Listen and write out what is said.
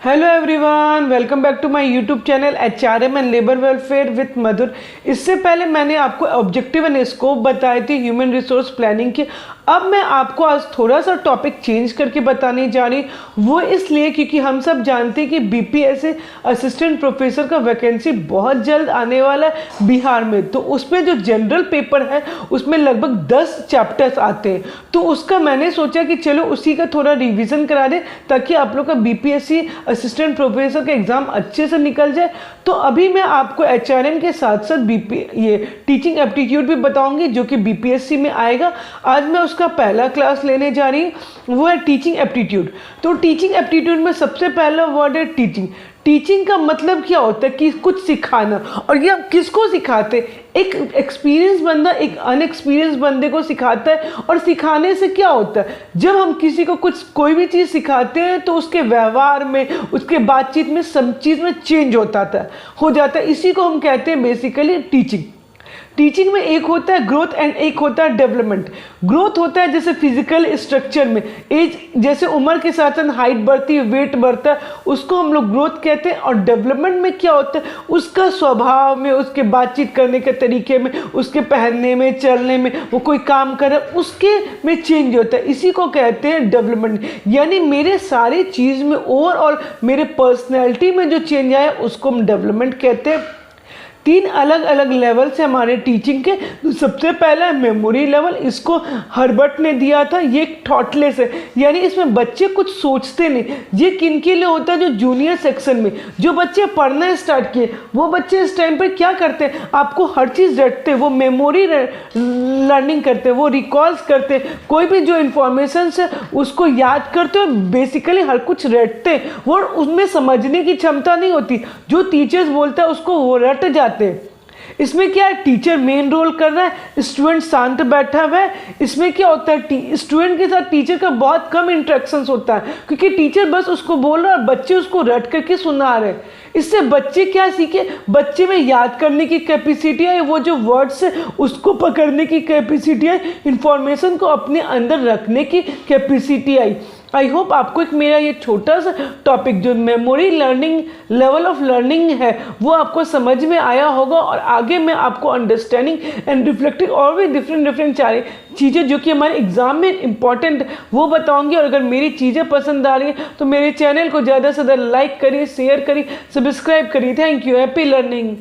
Hello everyone, welcome back to my YouTube channel HRM and labour welfare with Madhur. इससे पहले मैंने आपको objective and scope बताए थे ह्यूमन रिसोर्स प्लानिंग के। अब मैं आपको आज थोड़ा सा टॉपिक चेंज करके बताने जा रही, वो इसलिए क्योंकि हम सब जानते हैं कि BPSC असिस्टेंट प्रोफेसर का वैकेंसी बहुत जल्द आने वाला है बिहार में। तो उसमें जो जनरल पेपर है उसमें लगभग 10 चैप्टर्स आते हैं। तो उसका मैंने सोचा कि चलो उसी का थोड़ा रिविज़न करा दें ताकि आप लोग का BPSC असिस्टेंट प्रोफेसर का एग्ज़ाम अच्छे से निकल जाए। तो अभी मैं आपको HRM के साथ साथ ये टीचिंग एप्टीट्यूड भी बताऊंगी जो कि BPSC में आएगा। आज मैं उसका पहला क्लास लेने जा रही हूँ, वो है टीचिंग एप्टीट्यूड। तो टीचिंग एप्टीट्यूड में सबसे पहला वर्ड है टीचिंग। टीचिंग का मतलब क्या होता है कि कुछ सिखाना, और ये आप किसको सिखाते हैं? एक एक्सपीरियंस बंदा एक अनएक्सपीरियंस बंदे को सिखाता है। और सिखाने से क्या होता है, जब हम किसी को कोई भी चीज़ सिखाते हैं तो उसके व्यवहार में, उसके बातचीत में, सब चीज़ में चेंज हो जाता है। इसी को हम कहते हैं बेसिकली टीचिंग। टीचिंग में एक होता है ग्रोथ एंड एक होता है डेवलपमेंट। ग्रोथ होता है जैसे फिजिकल स्ट्रक्चर में, एज जैसे उम्र के साथ साथ हाइट बढ़ती है, वेट बढ़ता है, उसको हम लोग ग्रोथ कहते हैं। और डेवलपमेंट में क्या होता है, उसका स्वभाव में, उसके बातचीत करने के तरीके में, उसके पहनने में, चलने में, वो कोई काम करे उसके में चेंज होता है। इसी को कहते हैं डेवलपमेंट। यानी मेरे सारी चीज़ में ओवरऑल मेरे पर्सनैलिटी में जो चेंज आया उसको हम डेवलपमेंट कहते हैं। 3 अलग अलग लेवल से हमारे टीचिंग के। तो सबसे पहला है मेमोरी लेवल, इसको हर्बर्ट ने दिया था। ये एक थॉटलेस है, यानी इसमें बच्चे कुछ सोचते नहीं। ये किन के लिए होता है? जो जूनियर सेक्शन में जो बच्चे पढ़ना स्टार्ट किए, वो बच्चे इस टाइम पर क्या करते हैं, आपको हर चीज़ रटते हैं, वो मेमोरी लर्निंग करते हैं, वो रिकॉल्स करते हैं, कोई भी जो इन्फॉर्मेशन है उसको याद करते हैं, बेसिकली हर कुछ रटते हैं। वो उसमें समझने की क्षमता नहीं होती, जो टीचर्स बोलता है उसको वो रट जाते। इसमें क्या है, टीचर मेन रोल कर रहा है, स्टूडेंट शांत बैठा हुआ है। इसमें क्या होता है, स्टूडेंट के साथ टीचर का बहुत कम इंटरेक्शंस होता है, क्योंकि टीचर बस उसको बोल रहा है और बच्चे उसको रट करके सुना रहे हैं। इससे बच्चे क्या सीखे, बच्चे में याद करने की कैपेसिटी है, वो जो वर्ड्स है उसको पकड़ने की कैपेसिटी है, इंफॉर्मेशन को अपने अंदर रखने की कैपेसिटी आई। आई होप आपको एक मेरा ये छोटा सा टॉपिक जो memory learning level of learning है वो आपको समझ में आया होगा। और आगे मैं आपको अंडरस्टैंडिंग एंड रिफ्लेक्टिंग और भी डिफरेंट सारी चीज़ें जो कि हमारे एग्जाम में इंपॉर्टेंट वो बताऊंगी। और अगर मेरी चीज़ें पसंद आ रही हैं तो मेरे चैनल को ज़्यादा से ज़्यादा लाइक करिए, शेयर करिए, सब्सक्राइब करिए। Thank you. Happy learning.